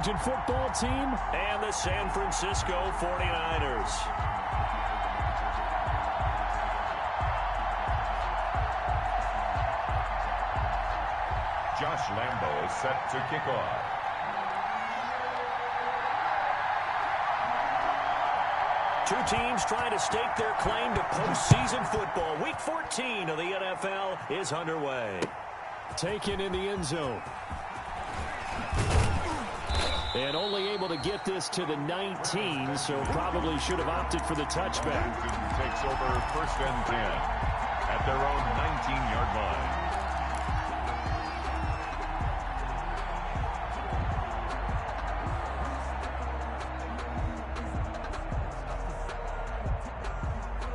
Washington football team and the San Francisco 49ers. Josh Lambo is set to kick off. Two teams trying to stake their claim to postseason football. Week 14 of the NFL is underway. Taken in the end zone. And only able to get this to the 19, so probably should have opted for the touchback. Houston takes over 1st and 10 at their own 19-yard line.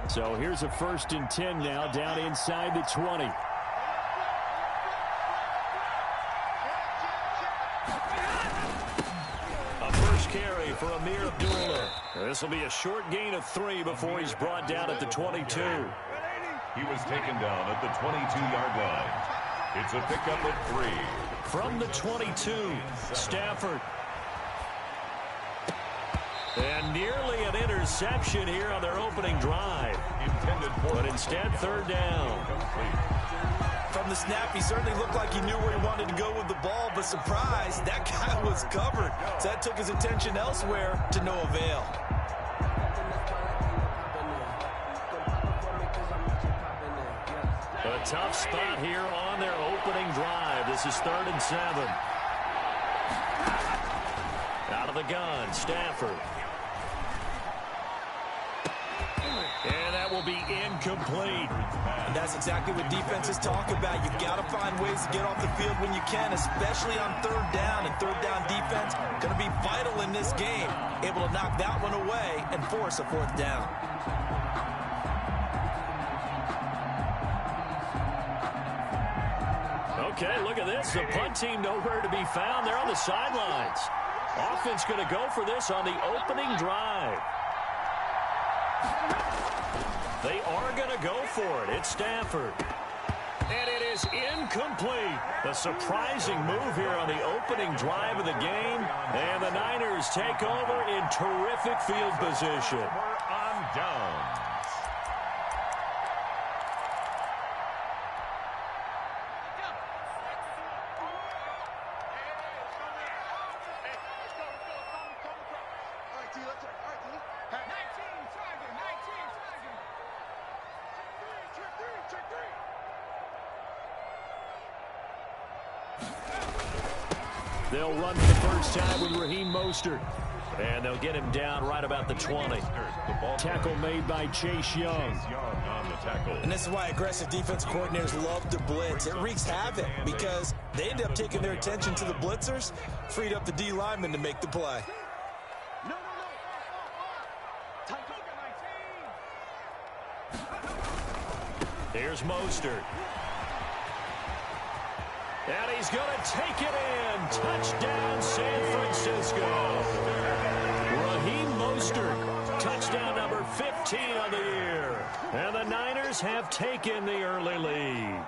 So here's a 1st and 10 now, down inside the 20. A first carry for Amir Abdullah. This will be a short gain of 3 before he's brought down at the 22. He was taken down at the 22-yard line. It's a pickup of 3. From the 22, Stafford. And nearly an interception here on their opening drive. But instead, 3rd down. From the snap, he certainly looked like he knew where he wanted to go with the ball, but surprise, that guy was covered. So that took his attention elsewhere to no avail. A tough spot here on their opening drive. This is 3rd and 7. Out of the gun, Stafford. And that will be incomplete. And that's exactly what defenses talk about. You've got to find ways to get off the field when you can, especially on 3rd down. And 3rd down defense going to be vital in this game. Able to knock that one away and force a 4th down. Okay, look at this. The punt team nowhere to be found. They're on the sidelines. Offense going to go for this on the opening drive. They are going to go for it. It's Stafford. And it is incomplete. A surprising move here on the opening drive of the game. And the Niners take over in terrific field position. We're on downs. They'll run for the first time with Raheem Mostert. And they'll get him down right about the 20. Tackle made by Chase Young. On the tackle. And this is why aggressive defense coordinators love to blitz. It wreaks havoc because they end up taking their attention to the blitzers, freed up the D lineman to make the play. Here's Mostert. And he's going to take it in. Touchdown, San Francisco. Raheem Mostert, touchdown number 15 on the year. And the Niners have taken the early lead.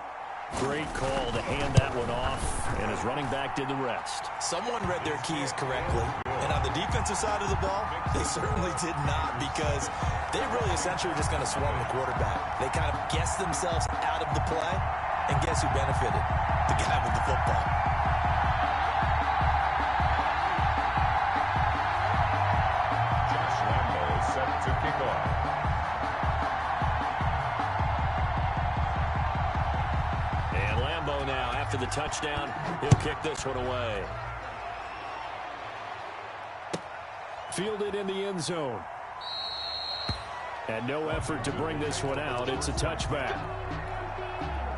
Great call to hand that one off, and his running back did the rest. Someone read their keys correctly, and on the defensive side of the ball, they certainly did not, because they really essentially were just going to swarm the quarterback. They kind of guessed themselves out of the play, and guess who benefited? The guy with the football. Josh Lambo is set to kick off. And Lambo now, after the touchdown, he'll kick this one away. Fielded in the end zone. And no effort to bring this one out. It's a touchback.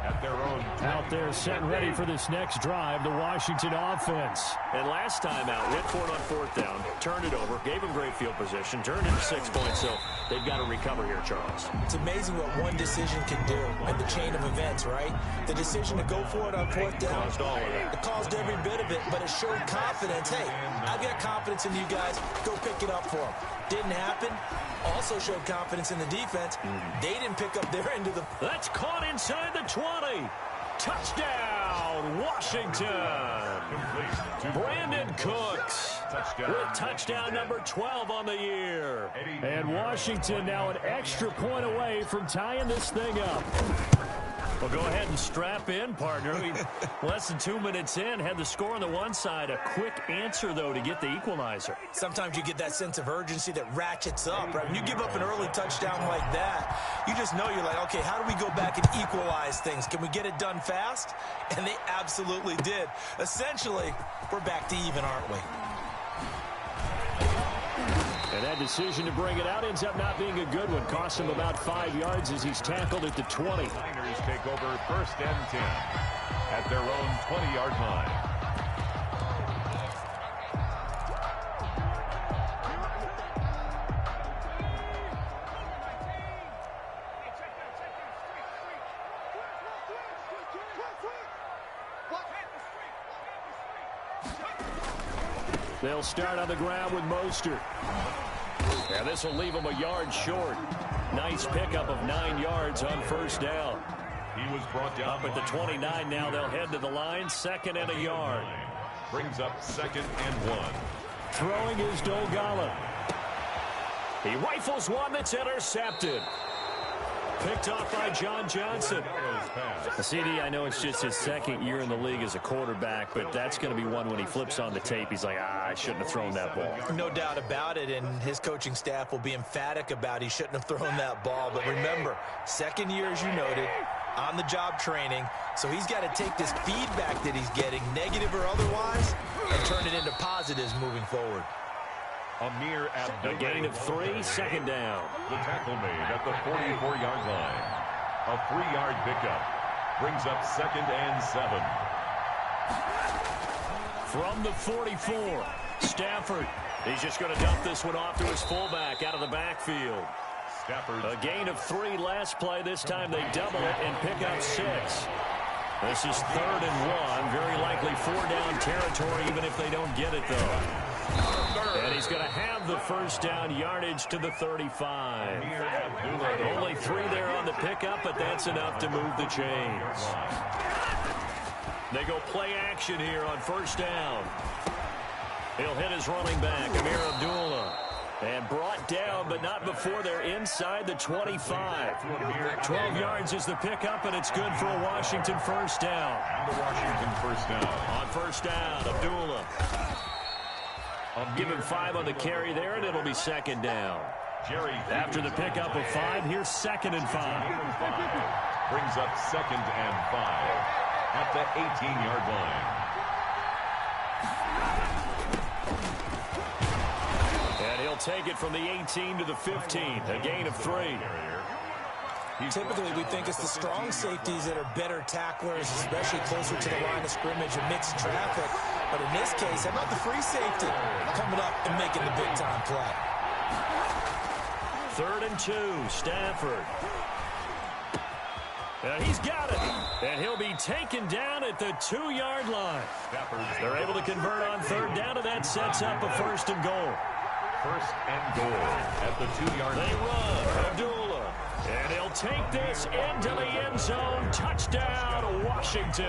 At their own Out there set and ready for this next drive, the Washington offense. And last time out, went for it on 4th down, turned it over, gave him great field position, turned into 6 points, so they've got to recover here, Charles. It's amazing what one decision can do in the chain of events, right? The decision to go for it on 4th down, Caused all of that. it caused every bit of it, but it showed confidence. Hey, I've got confidence in you guys. Go pick it up for them. Didn't happen. Also showed confidence in the defense. They didn't pick up their end of the... That's caught inside the 20. Touchdown, Washington. Brandon Cooks. with touchdown number 12 on the year. And Washington now an extra point away from tying this thing up. Well, go ahead and strap in, partner. Less than 2 minutes in, had the score on the one side. A quick answer, though, to get the equalizer. Sometimes you get that sense of urgency that ratchets up, right? When you give up an early touchdown like that, you just know you're like, okay, how do we go back and equalize things? Can we get it done fast? And they absolutely did. Essentially, we're back to even, aren't we? And that decision to bring it out ends up not being a good one. Cost him about 5 yards as he's tackled at the 20. Niners take over 1st and 10 at their own 20-yard line. They'll start on the ground with Mostert. And this will leave him a yard short. Nice pickup of 9 yards on 1st down. He was brought down up at the 29 now. They'll head to the line. 2nd and a yard. Brings up 2nd and 1. Throwing is Dolgala. He rifles one that's intercepted. Picked off by John Johnson. CD, I know it's just his 2nd year in the league as a quarterback, but that's going to be one when he flips on the tape. He's like, I shouldn't have thrown that ball. No doubt about it, and his coaching staff will be emphatic about he shouldn't have thrown that ball. But remember, 2nd year, as you noted, on-the-job training, so he's got to take this feedback that he's getting, negative or otherwise, and turn it into positives moving forward. A gain of 3, 2nd down. The tackle made at the 44-yard line. A 3-yard pickup. Brings up 2nd and 7. From the 44, Stafford. He's just going to dump this one off to his fullback out of the backfield. A gain of 3 last play. This time they double it and pick up 6. This is 3rd and 1. Very likely 4-down territory, even if they don't get it, though. And he's going to have the 1st down, yardage to the 35. Only 3 there on the pickup, but that's enough to move the chains. They go play action here on 1st down. He'll hit his running back, Amir Abdullah. And brought down, but not before they're inside the 25. 12 yards is the pickup, and it's good for a Washington 1st down. And a Washington 1st down. On 1st down, Abdullah. Give him 5 on the carry there, and it'll be 2nd down. After the pickup of 5, here's 2nd and 5. Brings up 2nd and 5 at the 18-yard line. And he'll take it from the 18 to the 15. A gain of 3. Typically, we think it's the strong safeties that are better tacklers, especially closer to the line of scrimmage amidst traffic. But in this case, how about the free safety coming up and making the big-time play? 3rd and 2, Stafford. And he's got it. And he'll be taken down at the 2-yard line. They're able to convert on 3rd down, and that sets up a 1st and goal. 1st and goal at the 2-yard line. They run. Abdullah. And he'll take this into the end zone. Touchdown, Washington.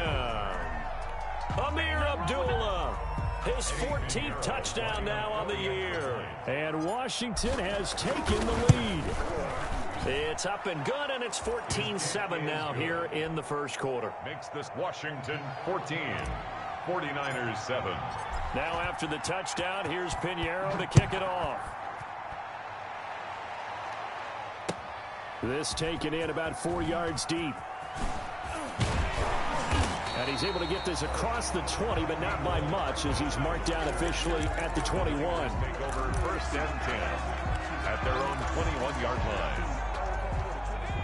Amir Abdullah, his 14th touchdown now on the year. And Washington has taken the lead. It's up and good, and it's 14-7 now here in the 1st quarter. Makes this Washington 14, 49ers 7. Now after the touchdown, here's Pinheiro to kick it off. This taken in about 4 yards deep. And he's able to get this across the 20, but not by much, as he's marked down officially at the 21. Take over 1st and 10 at their own 21-yard line.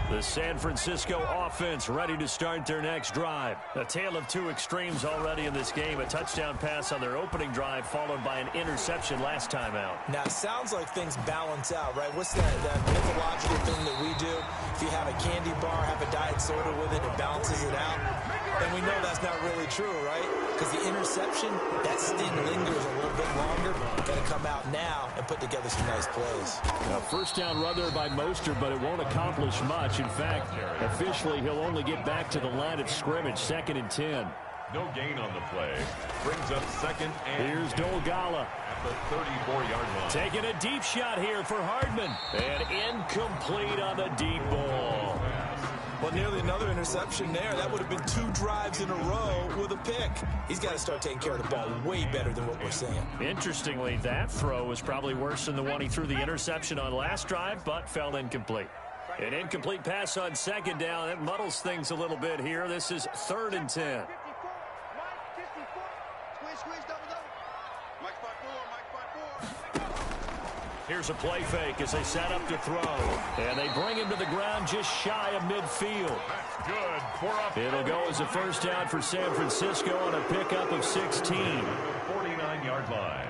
The San Francisco offense ready to start their next drive. A tale of 2 extremes already in this game. A touchdown pass on their opening drive, followed by an interception last time out. Now, it sounds like things balance out, right? What's that mythological thing that we do? If you have a candy bar, have a diet soda with it, it balances it out. And we know that's not really true, right? Because the interception, that sting lingers a little bit longer. Got to come out now and put together some nice plays. A 1st down run there by Mostert, but it won't accomplish much. In fact, officially, he'll only get back to the line of scrimmage, 2nd and 10. No gain on the play. Brings up second and... Here's Dolgala. At the 34-yard line. Taking a deep shot here for Hardman. And incomplete on the deep ball. Well, nearly another interception there. That would have been 2 drives in a row with a pick. He's got to start taking care of the ball way better than what we're seeing. Interestingly, that throw was probably worse than the one he threw the interception on last drive, but fell incomplete. An incomplete pass on second down. That muddles things a little bit here. This is 3rd and 10. Here's a play fake as they set up to throw. And they bring him to the ground just shy of midfield. That's good. It'll go as a first down for San Francisco on a pickup of 16. 49-yard line.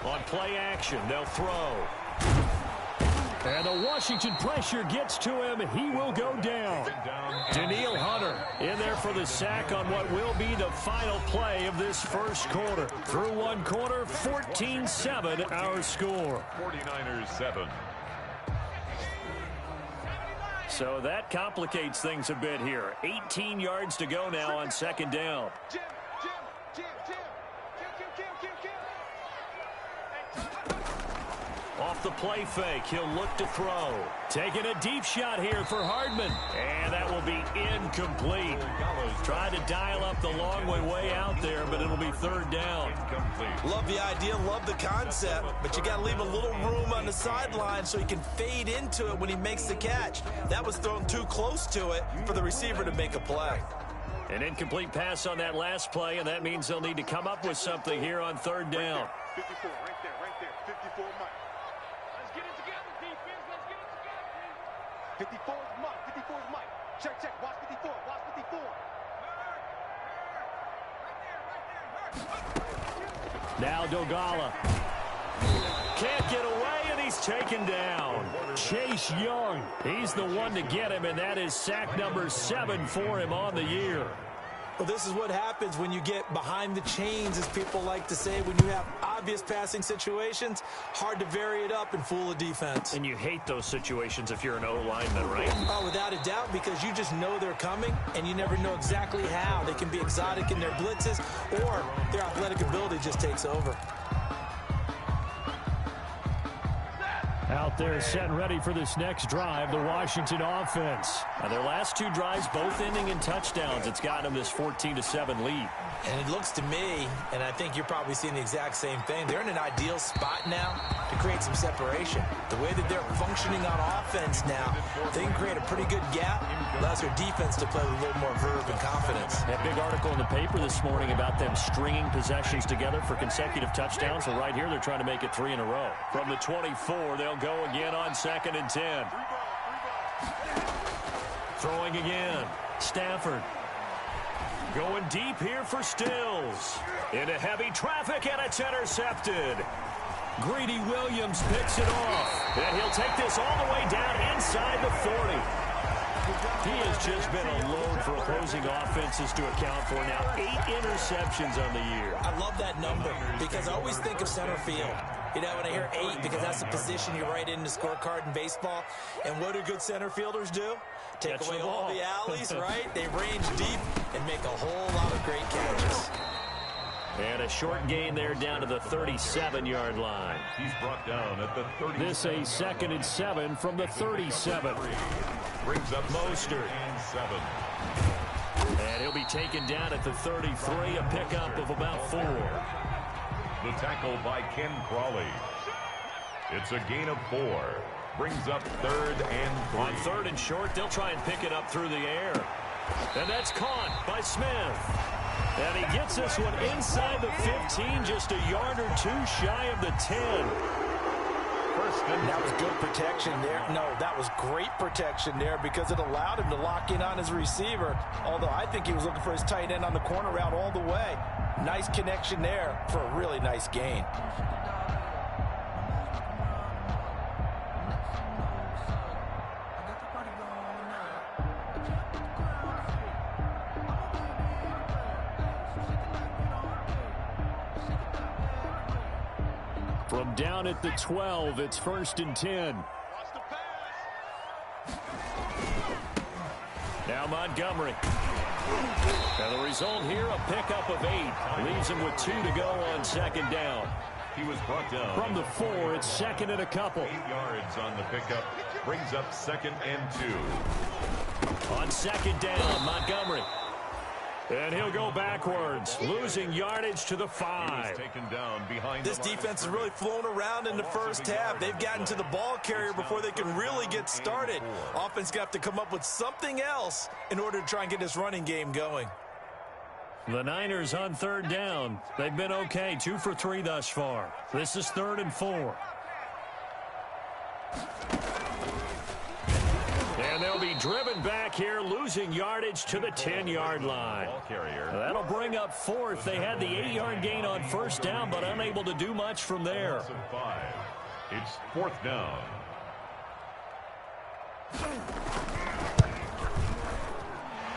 On play action, they'll throw. And the Washington pressure gets to him. He will go down. Daniil Hunter in there for the sack on what will be the final play of this first quarter. Through one quarter, 14-7 our score. 49ers 7. So that complicates things a bit here. 18 yards to go now on second down. Off the play fake, he'll look to throw. Taking a deep shot here for Hardman. And that will be incomplete. Tried to dial up the long way out there, but it'll be 3rd down. Love the idea, love the concept, but you got to leave a little room on the sideline so he can fade into it when he makes the catch. That was thrown too close to it for the receiver to make a play. An incomplete pass on that last play, and that means they'll need to come up with something here on 3rd down. 54, right there, 54 Mike. Let's get it together, defense. Let's get it together. 54 is Mike. 54 is Mike. Check. Watch 54. Watch 54. Now Dolgala. Can't get away, and he's taken down. Chase Young. He's the one to get him, and that is sack number 7 for him on the year. Well, this is what happens when you get behind the chains, as people like to say. When you have obvious passing situations, hard to vary it up and fool a defense. And you hate those situations if you're an O-lineman, right? Oh, without a doubt, because you just know they're coming, and you never know exactly how. They can be exotic in their blitzes, or their athletic ability just takes over. Out there set and ready for this next drive, the Washington offense. Now, their last 2 drives, both ending in touchdowns. It's gotten them this 14-7 lead. And it looks to me, and I think you're probably seeing the exact same thing, they're in an ideal spot now to create some separation. The way that they're functioning on offense now, they can create a pretty good gap, allows their defense to play with a little more verve and confidence. That big article in the paper this morning about them stringing possessions together for consecutive touchdowns. So right here, they're trying to make it 3 in a row. From the 24, they'll go again on 2nd and 10. Throwing again. Stafford. Going deep here for Stills. Into heavy traffic, and it's intercepted. Greedy Williams picks it off. And he'll take this all the way down inside the 40. He has just been a load for opposing offenses to account for now. 8 interceptions on the year. I love that number because I always think of center field. You know, when I hear 8, because that's the position you write in the scorecard in baseball. And what do good center filders do? Take away all the alleys, right? They range deep and make a whole lot of great catches. And a short gain there down to the 37-yard line. He's brought down at the 30. This a 2nd and 7 from the 37. Brings up Mostert. and 7. And he'll be taken down at the 33, a pickup of about 4. The tackle by Ken Crawley. It's a gain of 4. Brings up 3rd and 3. On 3rd and short, they'll try and pick it up through the air. And that's caught by Smith. And he gets this one inside the 15, just a yard or 2 shy of the 10. That was good protection there. No, that was great protection there because it allowed him to lock in on his receiver. Although I think he was looking for his tight end on the corner route all the way. Nice connection there for a really nice gain. From down at the 12, it's 1st and 10. Watch the pass. Now Montgomery. And the result here, a pickup of 8. Leaves him with 2 to go on second down. He was brought down. From the 4, it's second and a couple. 8 yards on the pickup. Brings up 2nd and 2. On second down, Montgomery. And he'll go backwards, losing yardage to the 5. Taken down behind this defense has really flown around in the first half. They've gotten to the ball carrier before they can really get started. Offense got to come up with something else in order to try and get this running game going. The Niners on third down. They've been okay, 2 for 3 thus far. This is 3rd and 4. And they'll be driven back here, losing yardage to the 10-yard line. That'll bring up 4th. They had the 8-yard gain on first down, but unable to do much from there. It's 4th down.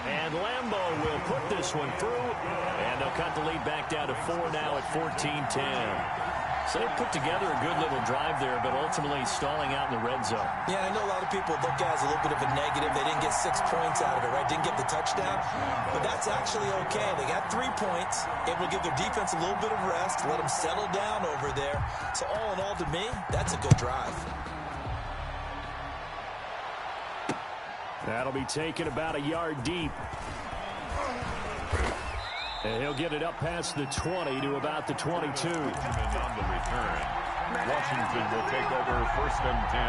And Lambeau will put this one through, and they'll cut the lead back down to 4 now at 14-10. So they put together a good little drive there, but ultimately stalling out in the red zone. Yeah, I know a lot of people look at it as a little bit of a negative. They didn't get 6 points out of it, right? Didn't get the touchdown. But that's actually okay. They got 3 points. It will give their defense a little bit of rest, let them settle down over there. So all in all, to me, that's a good drive. That'll be taken about a yard deep. And he'll get it up past the 20 to about the 22. On the return, Washington will take over 1st and 10.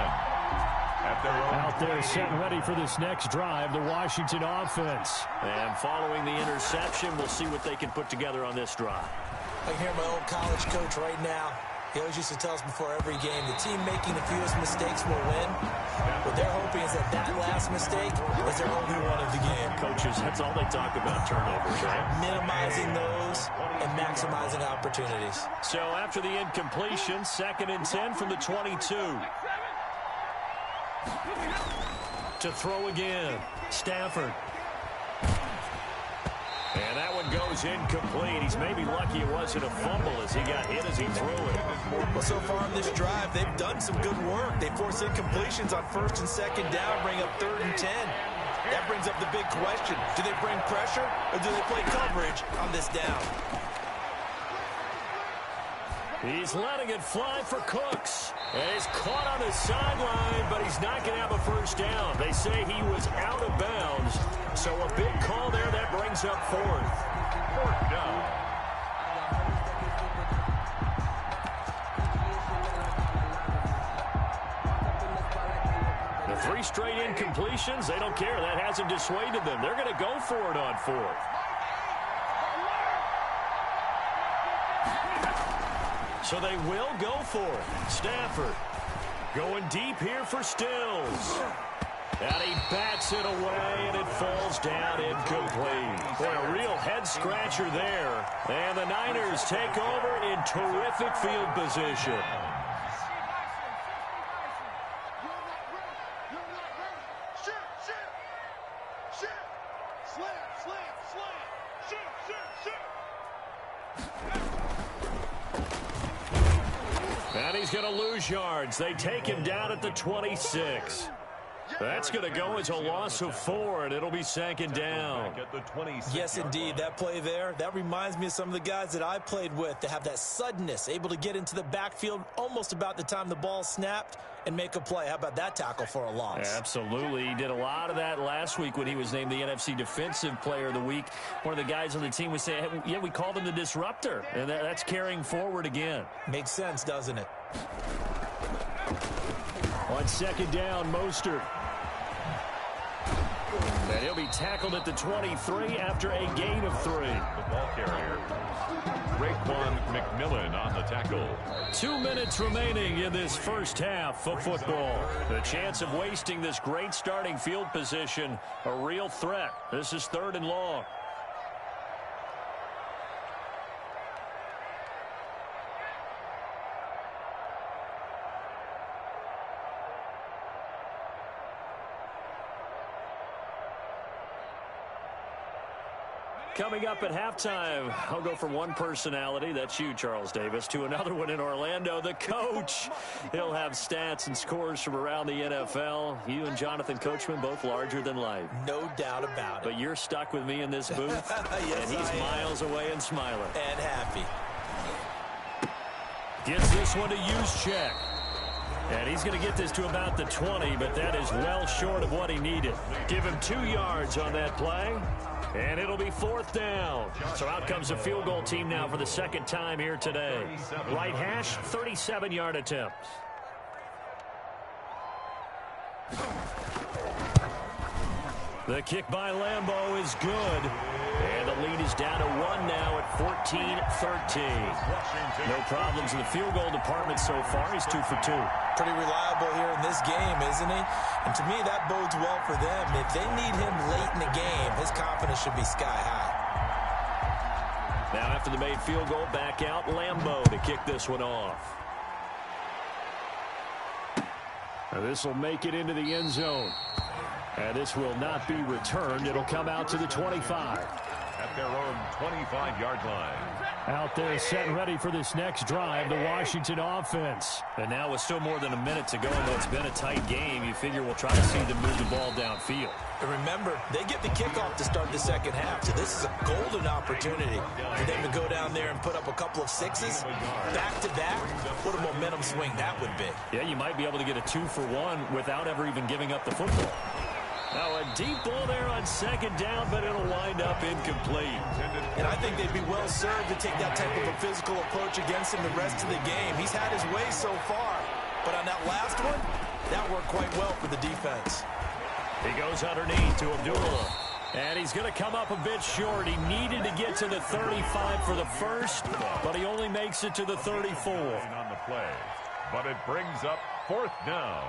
At their own out there set and ready for this next drive, the Washington offense. And following the interception, we'll see what they can put together on this drive. I can hear my old college coach right now. He always used to tell us before every game, the team making the fewest mistakes will win. What they're hoping is that last mistake is their only one of the game. Coaches, that's all they talk about, turnovers, right? Minimizing those and maximizing opportunities. So after the incompletion, 2nd and 10 from the 22. To throw again, Stafford. And that one goes incomplete. He's maybe lucky it wasn't a fumble as he got hit as he threw it. Well, so far on this drive, they've done some good work. They force incompletions on 1st and 2nd down, bring up 3rd and 10. That brings up the big question. Do they bring pressure or do they play coverage on this down? He's letting it fly for Cooks. And he's caught on the sideline, but he's not going to have a first down. They say he was out of bounds. So a big call there that brings up 4th. 4th down. The 3 straight incompletions, they don't care. That hasn't dissuaded them. They're going to go for it on 4th. So they will go for it. Stafford going deep here for Stills. And he bats it away, and it falls down incomplete. Boy, a real head-scratcher there. And the Niners take over in terrific field position. And he's going to lose yards. They take him down at the 26. That's going to go as a loss of 4, and it'll be 2nd down. Yes, indeed. That play there, that reminds me of some of the guys that I played with to have that suddenness, able to get into the backfield almost about the time the ball snapped and make a play. How about that tackle for a loss? Absolutely. He did a lot of that last week when he was named the NFC Defensive Player of the Week. One of the guys on the team was saying, hey, yeah, we called him the disruptor, and that's carrying forward again. Makes sense, doesn't it? On 2nd down, Mostert. And he'll be tackled at the 23 after a gain of 3. The ball carrier, Raekwon McMillan on the tackle. 2 minutes remaining in this first half of football. The chance of wasting this great starting field position, a real threat. This is 3rd and long. coming up at halftime. I'll go from one personality, that's you, Charles Davis, to another one in Orlando, the coach. He'll have stats and scores from around the NFL. You and Jonathan Coachman, both larger than life. No doubt about it. But you're stuck with me in this booth, yes, and he's miles away and smiling. And happy. Gets this one to use check. And he's going to get this to about the 20, but that is well short of what he needed. Give him 2 yards on that play, and it'll be 4th down. So out comes the field goal team now for the second time here today. Right hash, 37-yard attempt. The kick by Lambeau is good. And the lead is down to 1 now at 14-13. No problems in the field goal department so far. He's 2 for 2. Pretty reliable here in this game, isn't he? And to me, that bodes well for them. If they need him late in the game, his confidence should be sky high. Now after the made field goal, back out Lambeau to kick this one off. This will make it into the end zone. And this will not be returned. It'll come out to the 25. At their own 25-yard line. Out there set and ready for this next drive, the Washington offense. And now with still more than a minute to go, and it's been a tight game, you figure we'll try to see them move the ball downfield. And remember, they get the kickoff to start the second half, so this is a golden opportunity for them to go down there and put up a couple of sixes back-to-back. What a momentum swing that would be. Yeah, you might be able to get a 2-for-1 without ever even giving up the football. Now a deep ball there on second down, but it'll wind up incomplete. And I think they'd be well served to take that type of a physical approach against him the rest of the game. He's had his way so far, but on that last one, that worked quite well for the defense. He goes underneath to Abdullah. And he's going to come up a bit short. He needed to get to the 35 for the first, but he only makes it to the 34. On the play, but it brings up 4th down.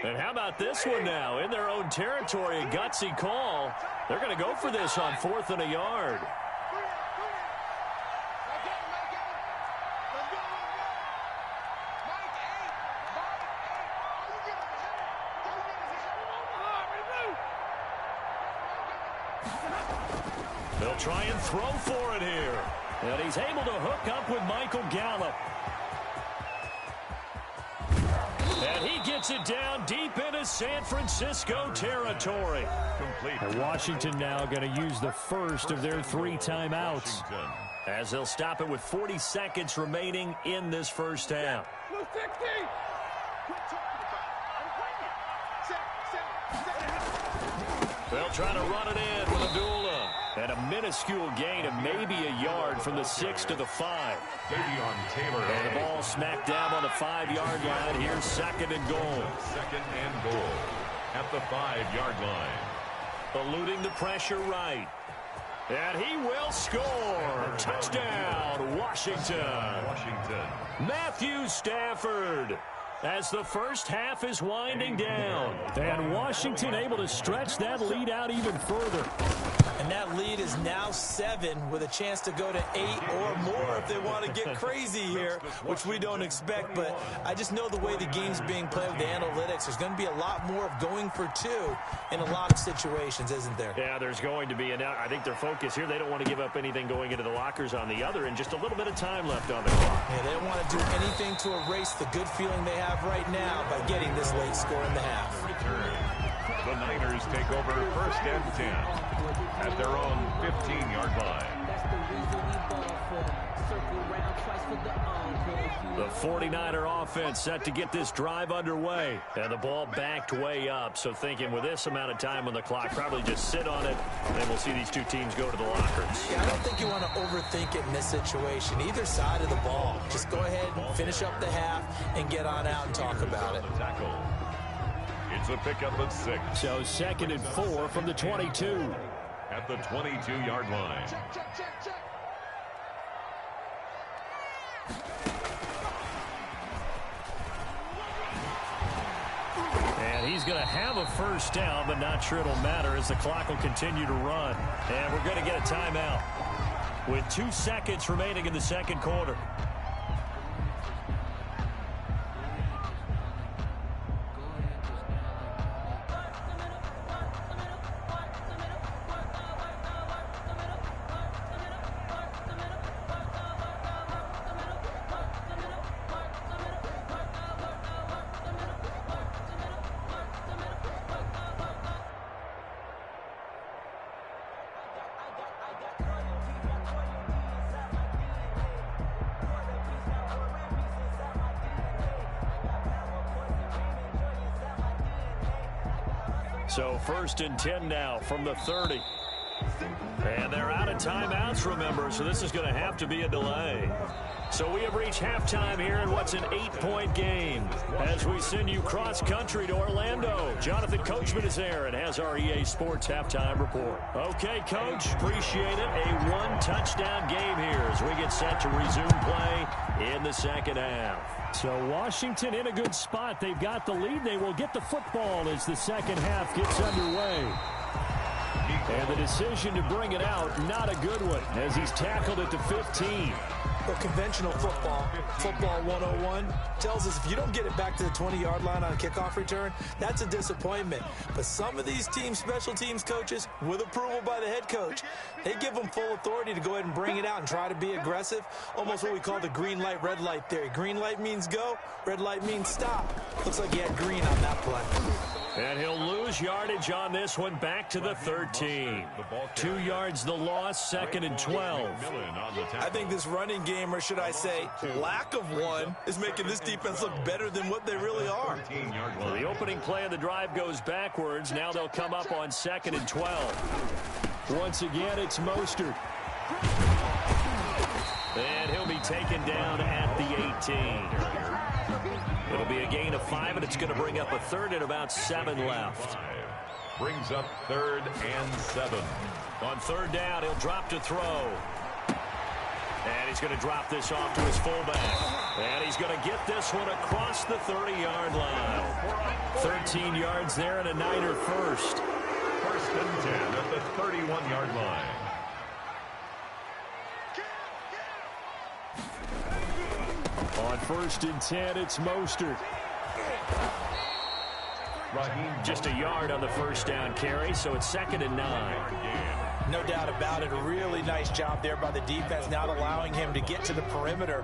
And how about this one now? In their own territory, a gutsy call. They're going to go for this on 4th and a yard. They'll try and throw for it here. And he's able to hook up with Michael Gallup. And he gets it down deep into San Francisco territory. And Washington now going to use the first of their 3 timeouts, as they'll stop it with 40 seconds remaining in this first half. They'll try to run it in with Abdullah. And a minuscule gain of maybe a yard from the 6 to the 5. And the ball smacked down on the 5-yard line. Here's 2nd and goal. 2nd and goal at the 5-yard line. Eluding the pressure right. And he will score. Touchdown, Washington. Matthew Stafford. As the first half is winding down. And Washington able to stretch that lead out even further. And that lead is now 7 with a chance to go to 8 or more if they want to get crazy here, which we don't expect. But I just know the way the game's being played with the analytics, there's going to be a lot more of going for 2 in a lot of situations, isn't there? Yeah, there's going to be. And I think their focus here, they don't want to give up anything going into the lockers on the other, and just a little bit of time left on the clock. Yeah, they don't want to do anything to erase the good feeling they have right now by getting this late score in the half. The Niners take over 1st and 10 at their own 15-yard line. The 49er offense set to get this drive underway. And the ball backed way up. So thinking with this amount of time on the clock, probably just sit on it, and then we'll see these 2 teams go to the lockers. Yeah, I don't think you want to overthink it in this situation. Either side of the ball. Just go ahead and finish up the half and get on out and talk about it. It's a pickup of 6. So 2nd and 4 from the 22. At the 22-yard line. And he's going to have a first down, but not sure it'll matter as the clock will continue to run. And we're going to get a timeout with 2 seconds remaining in the second quarter. So 1st and 10 now from the 30. And they're out of timeouts, remember, so this is going to have to be a delay. So we have reached halftime here in what's an 8-point game as we send you cross-country to Orlando. Jonathan Coachman is there and has our EA Sports halftime report. Okay, Coach, appreciate it. A one-touchdown game here as we get set to resume play in the second half. So Washington in a good spot. They've got the lead. They will get the football as the second half gets underway. And the decision to bring it out, not a good one, as he's tackled at the 15. Well, conventional football 101, tells us if you don't get it back to the 20-yard line on a kickoff return, that's a disappointment. But some of these teams, special teams coaches, with approval by the head coach, they give them full authority to go ahead and bring it out and try to be aggressive, almost what we call the green light, red light theory. Green light means go, red light means stop. Looks like he had green on that play. And he'll lose yardage on this one back to the 13. 2 yards the loss, 2nd and 12. I think this running game, or should I say lack of one, is making this defense look better than what they really are. Well, the opening play of the drive goes backwards. Now they'll come up on 2nd and 12. Once again, it's Mostert. And he'll be taken down at the 18. It'll be a gain of 5, and it's going to bring up a 3rd and about 7 left. Brings up 3rd and 7. On 3rd down, he'll drop to throw. And he's going to drop this off to his fullback. And he's going to get this one across the 30-yard line. 13 yards there and a Niner first. 1st and 10 at the 31-yard line. On 1st and 10, it's Mostert. Just a yard on the 1st down carry, so it's 2nd and 9. No doubt about it. A really nice job there by the defense, not allowing him to get to the perimeter.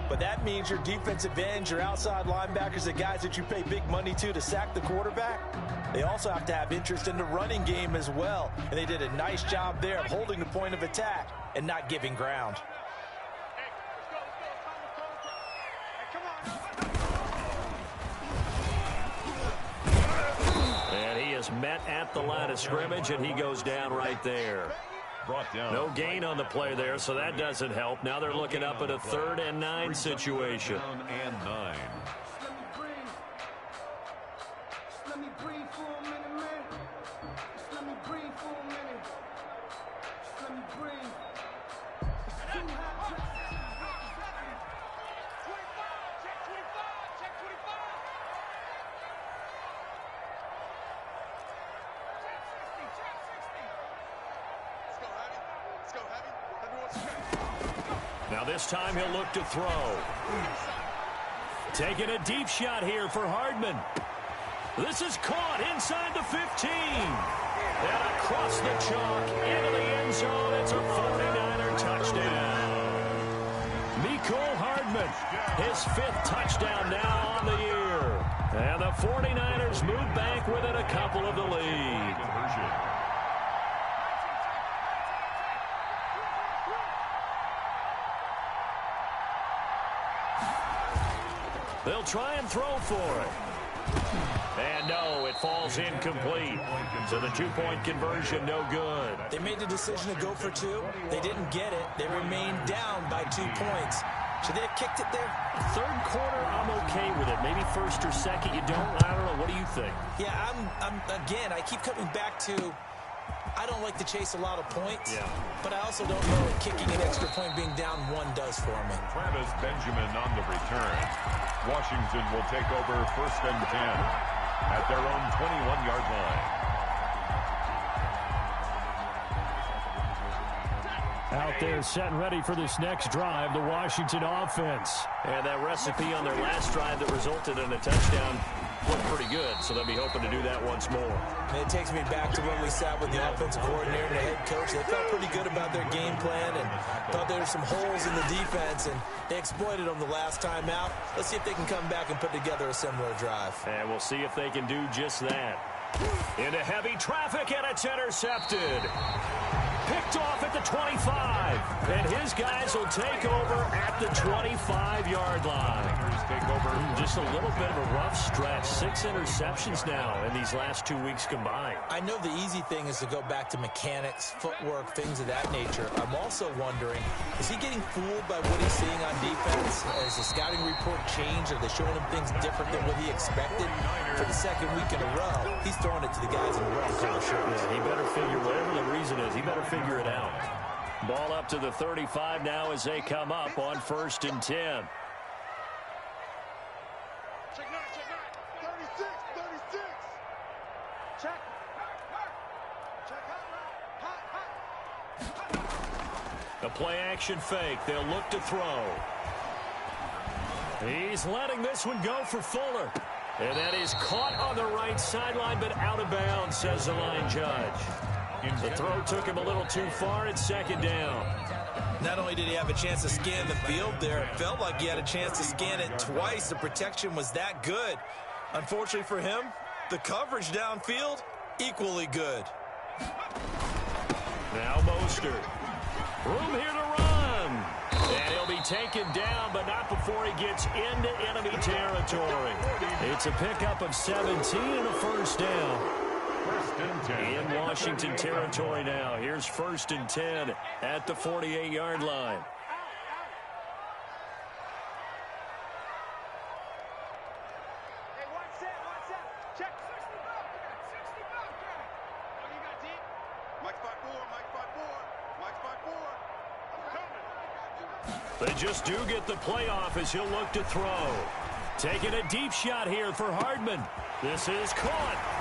But that means your defensive ends, your outside linebackers, the guys that you pay big money to sack the quarterback, they also have to have interest in the running game as well. And they did a nice job there of holding the point of attack and not giving ground. Met at the line of scrimmage, and he goes down right there. No gain on the play there, so that doesn't help. Now they're looking up at a 3rd and 9 situation. Now this time he'll look to throw. Taking a deep shot here for Hardman. This is caught inside the 15. And across the chalk into the end zone. It's a 49er touchdown. Mecole Hardman, his 5th touchdown now on the year. And the 49ers move back within a couple of the lead. They'll try and throw for it. And no, it falls incomplete. So the 2-point conversion, no good. They made the decision to go for 2. They didn't get it. They remained down by 2 points. Should they have kicked it there? 3rd quarter, I'm okay with it. Maybe 1st or 2nd, you don't. I don't know. What do you think? Yeah, again, I keep coming back to, I don't like to chase a lot of points, but I also don't know what kicking an extra point being down 1 does for me. Travis Benjamin on the return. Washington will take over 1st and 10 at their own 21-yard line. Out there set and ready for this next drive, the Washington offense. And that recipe on their last drive that resulted in a touchdown looked pretty good, so they'll be hoping to do that once more. And it takes me back to when we sat with the offensive coordinator and the head coach. They felt pretty good about their game plan and thought there were some holes in the defense, and they exploited them the last time out. Let's see if they can come back and put together a similar drive. And we'll see if they can do just that. Into heavy traffic, and it's intercepted. Picked off at the 25, and his guys will take over at the 25-yard line. take over. Just a little bit of a rough stretch. 6 interceptions now in these last 2 weeks combined. I know the easy thing is to go back to mechanics, footwork, things of that nature. I'm also wondering, is he getting fooled by what he's seeing on defense? Has the scouting report changed? Are they showing him things different than what he expected? For the second week in a row, he's throwing it to the guys in the red color shirts. Yeah, he better figure, whatever the reason is, he better figure it out. Ball up to the 35 now as they come up on 1st and 10. Check 36, 36. Check. A play-action fake. They'll look to throw. He's letting this one go for Fuller. And that is caught on the right sideline, but out of bounds, says the line judge. The throw took him a little too far. It's 2nd down. Not only did he have a chance to scan the field there, it felt like he had a chance to scan it twice. The protection was that good. Unfortunately for him, the coverage downfield, equally good. Now Mostert. Room here to run. And he'll be taken down, but not before he gets into enemy territory. It's a pickup of 17 and a 1st down. 1st and 10. In Washington territory now. Here's 1st and 10 at the 48-yard line. Hey, watch that. Check. 60 back. Oh, you got deep? Mike spot 4, Mike spot 4. Mike spot 4. I'm coming. They just do get the playoff as he'll look to throw. Taking a deep shot here for Hardman. This is caught.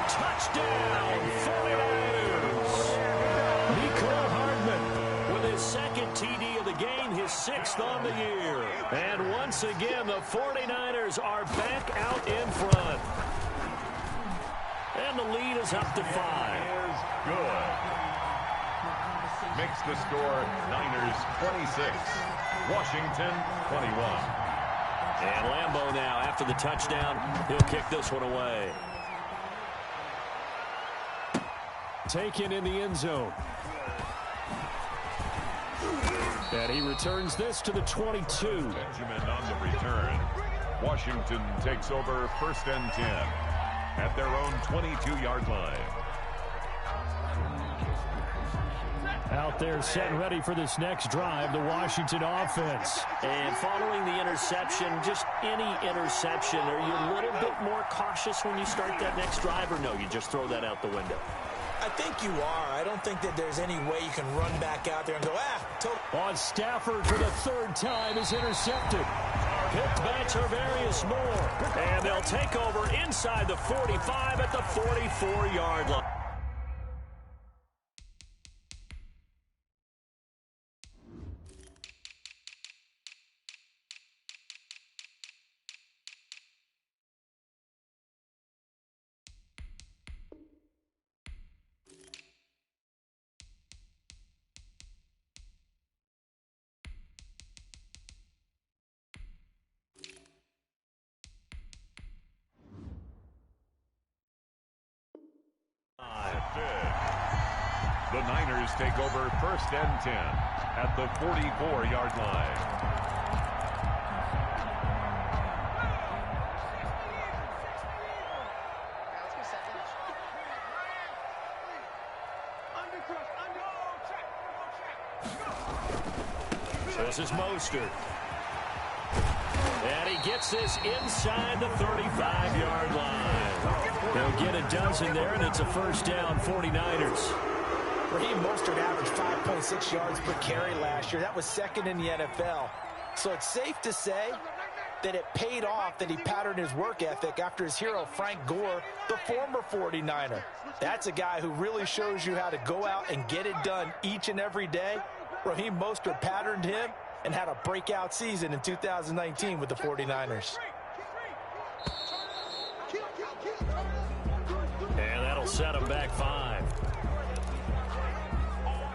Touchdown, 49ers. Mecole Hardman with his 2nd TD of the game, his 6th on the year. And once again, the 49ers are back out in front. And the lead is up to 5. Is good. Makes the score Niners 26, Washington 21. And Lambeau now, after the touchdown, he'll kick this one away. Taken in the end zone. And he returns this to the 22. Benjamin on the return. Washington takes over 1st and 10 at their own 22-yard line. Out there set and ready for this next drive, the Washington offense. And following the interception, just any interception, are you a little bit more cautious when you start that next drive, or no, you just throw that out the window? I think you are. I don't think that there's any way you can run back out there and go, On Stafford for the 3rd time is intercepted. Picked by Tarvarius Moore. And they'll take over inside the 45 at the 44-yard line. The Niners take over 1st and 10 at the 44-yard line. This is Mostert. And he gets this inside the 35-yard line. They'll get a dozen there, and it's a 1st down, 49ers. Raheem Mostert averaged 5.6 yards per carry last year. That was 2nd in the NFL. So it's safe to say that it paid off that he patterned his work ethic after his hero, Frank Gore, the former 49er. That's a guy who really shows you how to go out and get it done each and every day. Raheem Mostert patterned him and had a breakout season in 2019 with the 49ers. And that'll set him back 5.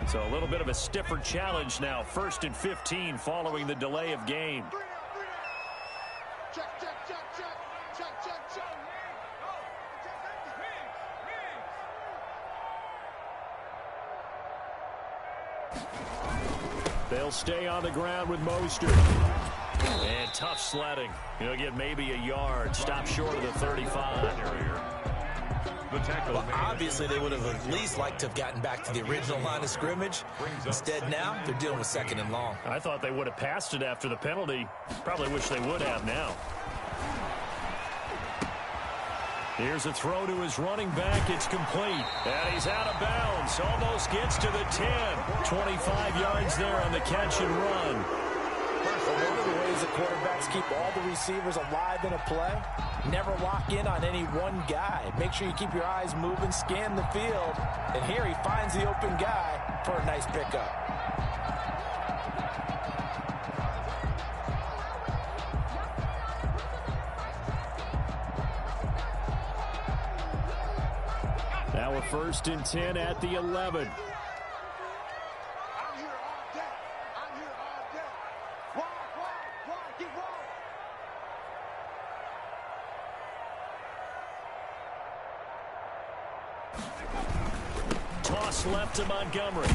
So a little bit of a stiffer challenge now. 1st and 15 following the delay of game. They'll stay on the ground with Mostert. And tough sledding. He'll get maybe a yard. Stop short of the 35. Well, obviously, they would have at least liked to have gotten back to the original line of scrimmage. Instead, now, they're dealing with 2nd and long. I thought they would have passed it after the penalty. Probably wish they would have now. Here's a throw to his running back. It's complete. And he's out of bounds. Almost gets to the 10. 25 yards there on the catch and run. Well, one of the ways the quarterbacks keep all the receivers alive in a play, never lock in on any one guy. Make sure you keep your eyes moving, scan the field. And here he finds the open guy for a nice pickup. Now a 1st and 10 at the 11. Toss left to Montgomery.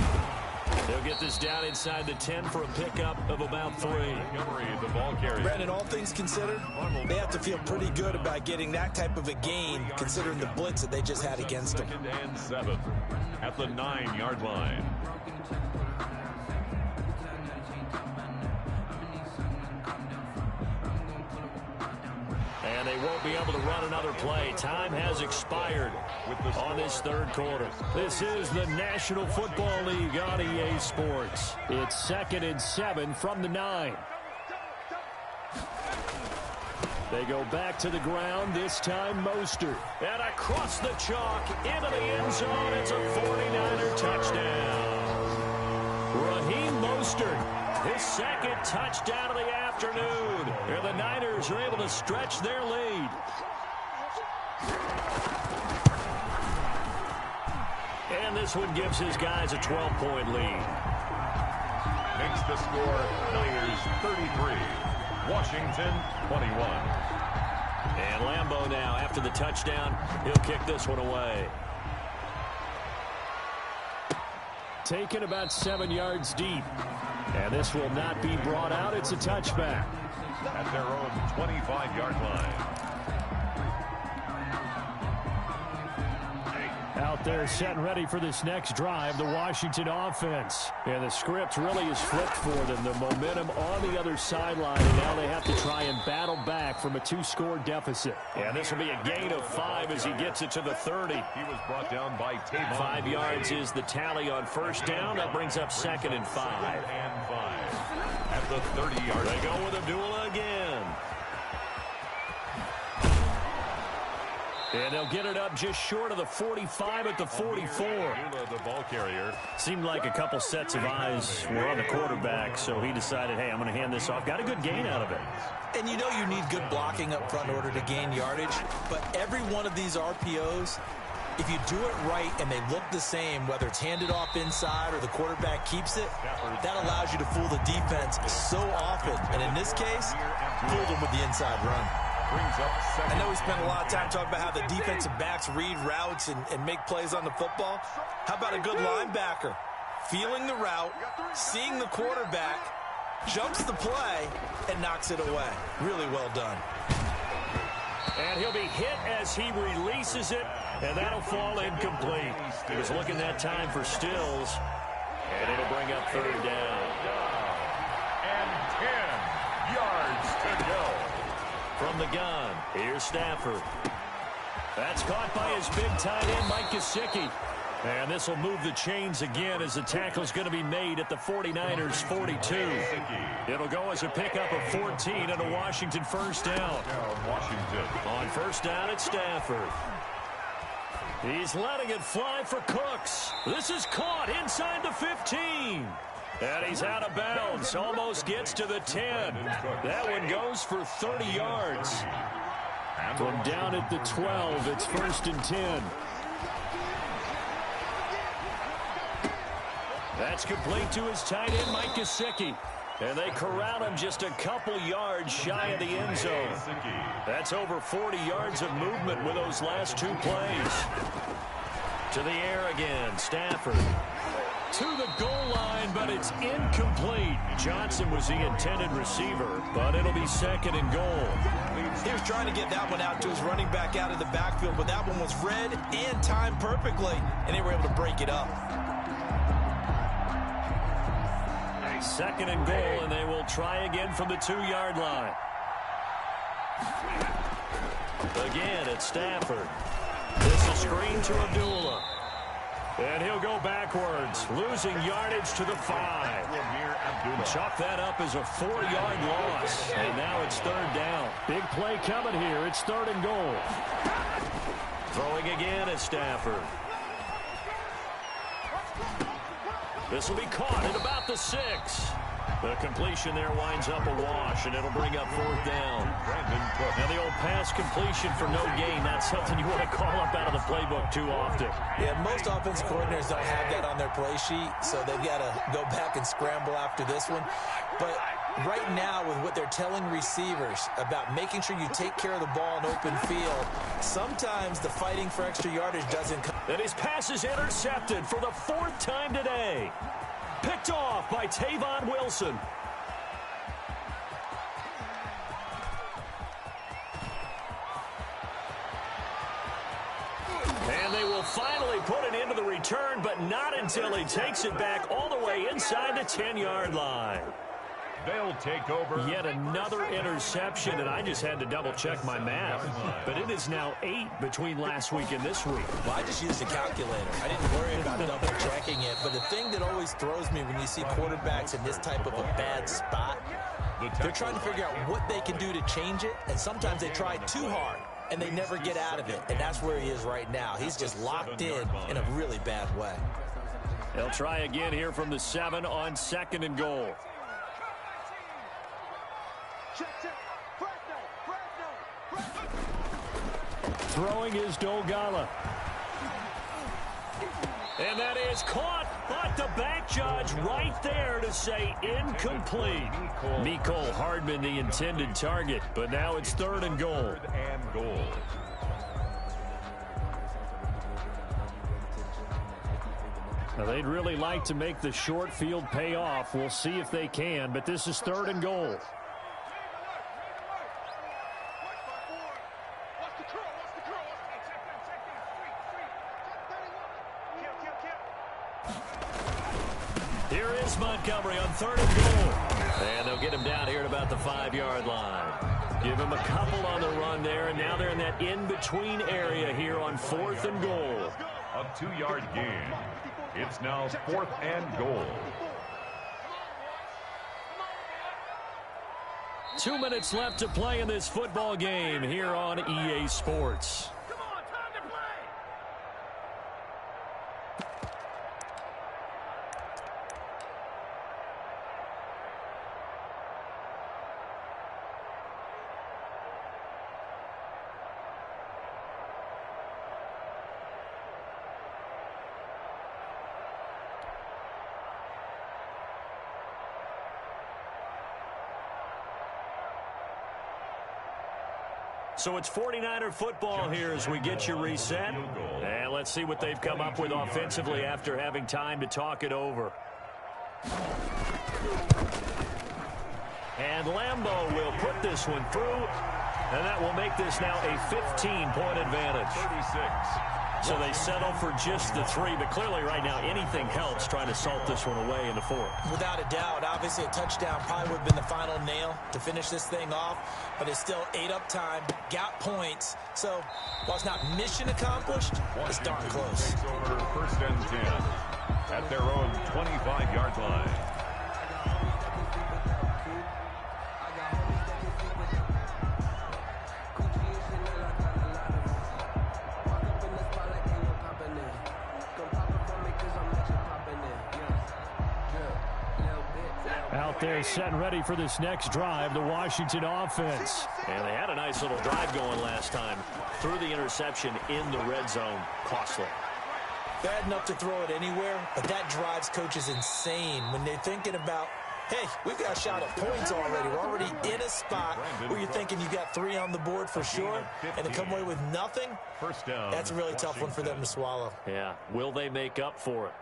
They'll get this down inside the 10 for a pickup of about 3. Montgomery, the ball carrier. Brandon, all things considered, they have to feel pretty good about getting that type of a gain, considering the blitz that they just had against them. 2nd and 7 at the 9-yard line. And they won't be able to run another play. Time has expired on this 3rd quarter. This is the National Football League on EA Sports. It's 2nd and 7 from the 9. They go back to the ground, this time Mostert. And across the chalk, into the end zone, it's a 49er touchdown. Raheem Mostert, his 2nd touchdown of the afternoon. And the Niners are able to stretch their lead. And this one gives his guys a 12-point lead. Makes the score Niners 33. Washington 21. And Lambeau now, after the touchdown, he'll kick this one away. Taken about 7 yards deep. And this will not be brought out. It's a touchback. At their own 25-yard line. Out there set and ready for this next drive, the Washington offense. And the script really is flipped for them. The momentum on the other sideline, and now they have to try and battle back from a 2-score deficit. And this will be a gain of 5 as he gets it to the 30. He was brought down by Tavon. 5 yards is the tally on 1st down. That brings up 2nd and 5. 2nd and 5 at the 30-yard line. They go with Abdullah again. And they'll get it up just short of the 45 at the 44. The ball carrier. Seemed like a couple sets of eyes were on the quarterback, so he decided, hey, I'm going to hand this off. Got a good gain out of it. And you know you need good blocking up front in order to gain yardage, but every one of these RPOs, if you do it right and they look the same, whether it's handed off inside or the quarterback keeps it, that allows you to fool the defense so often. And in this case, fooled them with the inside run. I know we spent a lot of time talking about how the defensive backs read routes and make plays on the football. How about a good linebacker? Feeling the route, seeing the quarterback, jumps the play, and knocks it away. Really well done. And he'll be hit as he releases it, and that'll fall incomplete. He was looking that time for Stills, and it'll bring up 3rd down. And 10 yards to go. From the gun, here's Stafford. That's caught by his big tight end, Mike Gesicki. And this will move the chains again as the tackle's going to be made at the 49ers' 42. It'll go as a pickup of 14 and a Washington 1st down. Washington. On 1st down, it's Stafford. He's letting it fly for Cooks. This is caught inside the 15. And he's out of bounds. Almost gets to the 10. That one goes for 30 yards. From down at the 12, it's 1st and 10. That's complete to his tight end, Mike Gesicki. And they corral him just a couple yards shy of the end zone. That's over 40 yards of movement with those last 2 plays. To the air again, Stafford. To the goal line, but it's incomplete. Johnson was the intended receiver, but it'll be second and goal. He was trying to get that one out to his running back out of the backfield, but that one was read and timed perfectly, and they were able to break it up. Second and goal, and they will try again from the 2-yard line. Again, it's Stafford. This is screen to Abdullah. And he'll go backwards, losing yardage to the 5. Chalk that up as a 4-yard loss. And now it's third down. Big play coming here. It's third and goal. Throwing again at Stafford. This will be caught at about the 6. The completion there winds up a wash, and it'll bring up fourth down. Now the old pass completion for no gain, that's something you want to call up out of the playbook too often. Yeah, most offensive coordinators don't have that on their play sheet, so they've got to go back and scramble after this one. But right now, with what they're telling receivers about making sure you take care of the ball in open field, sometimes the fighting for extra yardage doesn't come. And his pass is intercepted for the 4th time today. Picked off by Tavon Wilson. And they will finally put it into the return, but not until he takes it back all the way inside the 10-yard line. They'll take over. Yet another interception, and I just had to double-check my math. But it is now 8 between last week and this week. Well, I just used a calculator. I didn't worry about double-checking it. But the thing that always throws me when you see quarterbacks in this type of a bad spot, they're trying to figure out what they can do to change it, and sometimes they try too hard, and they never get out of it. And that's where he is right now. He's just locked in a really bad way. They'll try again here from the 7 on second and goal. Throwing is Dogala. And that is caught, but the back judge right there to say incomplete. Mecole Hardman, the intended target, but now it's third and goal. Now they'd really like to make the short field pay off. We'll see if they can, but this is third and goal. Here is Montgomery on third and goal. And they'll get him down here at about the 5-yard line. Give him a couple on the run there, and now they're in that in-between area here on 4th and goal. A 2-yard gain. It's now 4th and goal. 2 minutes left to play in this football game here on EA Sports. So it's 49er football here as we get you reset. And let's see what they've come up with offensively after having time to talk it over. And Lambeau will put this one through. And that will make this now a 15-point advantage. 36. So they settle for just the 3, but clearly right now anything helps trying to salt this one away in the 4th. Without a doubt, obviously a touchdown probably would have been the final nail to finish this thing off, but it's still 8 up time, got points. So while it's not mission accomplished, it's darn close. Takes over 1st and 10 at their own 25-yard line. Out there set and ready for this next drive, the Washington offense. And they had a nice little drive going last time. Threw the interception in the red zone. Costly. Bad enough to throw it anywhere, but that drives coaches insane when they're thinking about, hey, we've got a shot at points already. We're already in a spot where you're thinking you got 3 on the board for sure, and to come away with nothing, First down. that's a really tough one for them to swallow. Yeah, will they make up for it?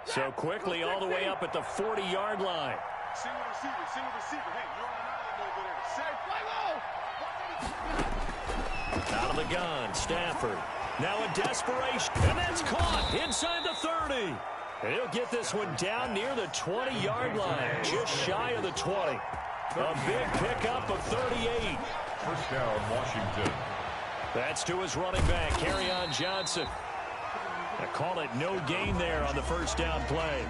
So quickly all the way up at the 40-yard line. Single receiver. Hey, you're on an island over there. Out of the gun, Stafford. Now a desperation, and that's caught inside the 30. And he'll get this one down near the 20-yard line, just shy of the 20. A big pickup of 38. First down, Washington. That's to his running back, Kerryon Johnson. I call it no gain there on the first down play.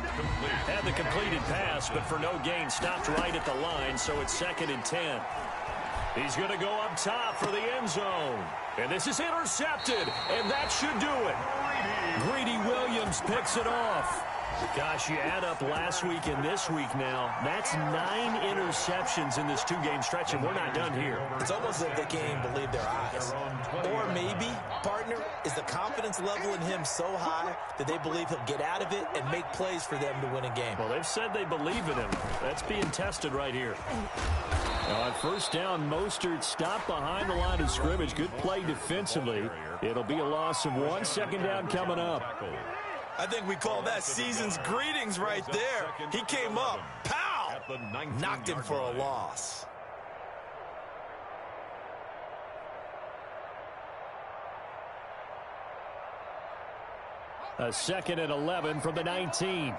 Had the completed pass, but for no gain, stopped right at the line, so it's 2nd and 10. He's going to go up top for the end zone. And this is intercepted, and that should do it. Greedy Williams picks it off. Gosh, you add up last week and this week now, that's 9 interceptions in this 2-game stretch, and we're not done here. It's almost as if they can't even believe their eyes. Or maybe, partner, is the confidence level in him so high that they believe he'll get out of it and make plays for them to win a game. Well, they've said they believe in him. That's being tested right here. Now, on first down, Mostert stopped behind the line of scrimmage. Good play defensively. It'll be a loss of 1. 2nd down coming up. I think we call that season's greetings right there. He came up, pow, knocked him for a loss. A 2nd and 11 from the 19.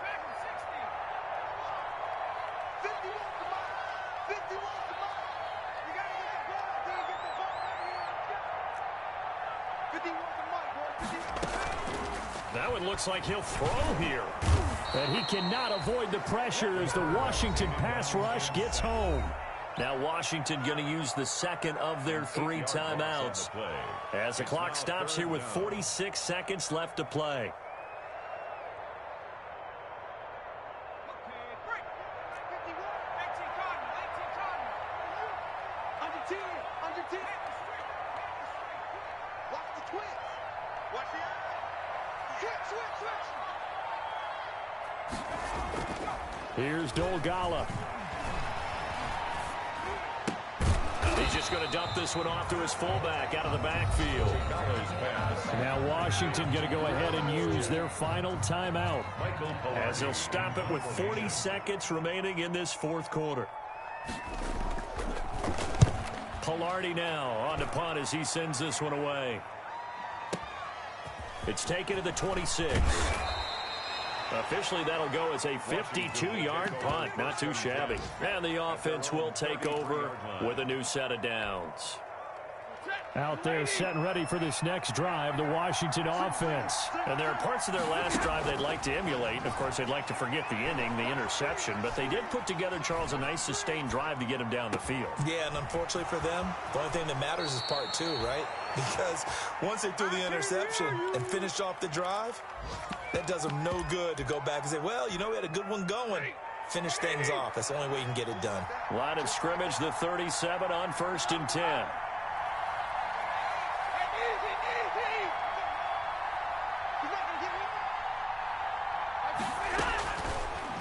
Now it looks like he'll throw here. And he cannot avoid the pressure as the Washington pass rush gets home. Now Washington going to use the 2nd of their 3 timeouts as the clock stops here with 46 seconds left to play. Here's Dolgala. He's just going to dump this one off to his fullback out of the backfield. Now Washington going to go ahead and use their final timeout as they'll stop it with 40 seconds remaining in this 4th quarter. Pilardi now on to punt as he sends this one away. It's taken to the 26. Officially, that'll go as a 52-yard punt. Not too shabby. And the offense will take over with a new set of downs. Out there set and ready for this next drive, the Washington offense. And there are parts of their last drive they'd like to emulate. Of course, they'd like to forget the inning, the interception. But they did put together, Charles, a nice sustained drive to get him down the field. Yeah, and unfortunately for them, the only thing that matters is part 2, right? Because once they threw the interception and finished off the drive, that does them no good to go back and say, well, you know, we had a good one going. Finish things off. That's the only way you can get it done. Line of scrimmage, the 37 on 1st and 10.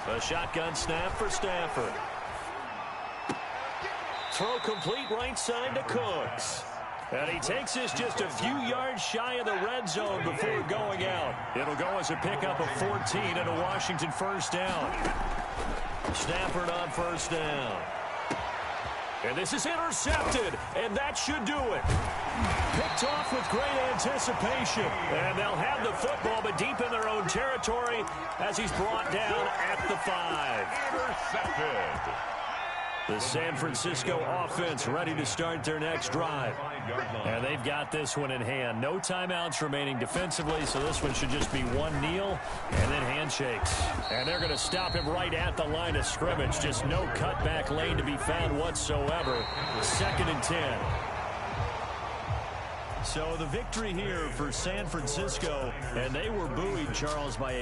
A shotgun snap for Stafford. Throw complete right side to Cooks. And he takes this just a few yards shy of the red zone before going out. It'll go as a pickup of 14 and a Washington first down. Stafford on first down. And this is intercepted, and that should do it. Picked off with great anticipation. And they'll have the football, but deep in their own territory as he's brought down at the 5. Intercepted. The San Francisco offense ready to start their next drive. And they've got this one in hand. No timeouts remaining defensively, so this one should just be one kneel and then handshakes. And they're going to stop him right at the line of scrimmage. Just no cutback lane to be found whatsoever. 2nd and 10. So the victory here for San Francisco, and they were buoyed, Charles, by a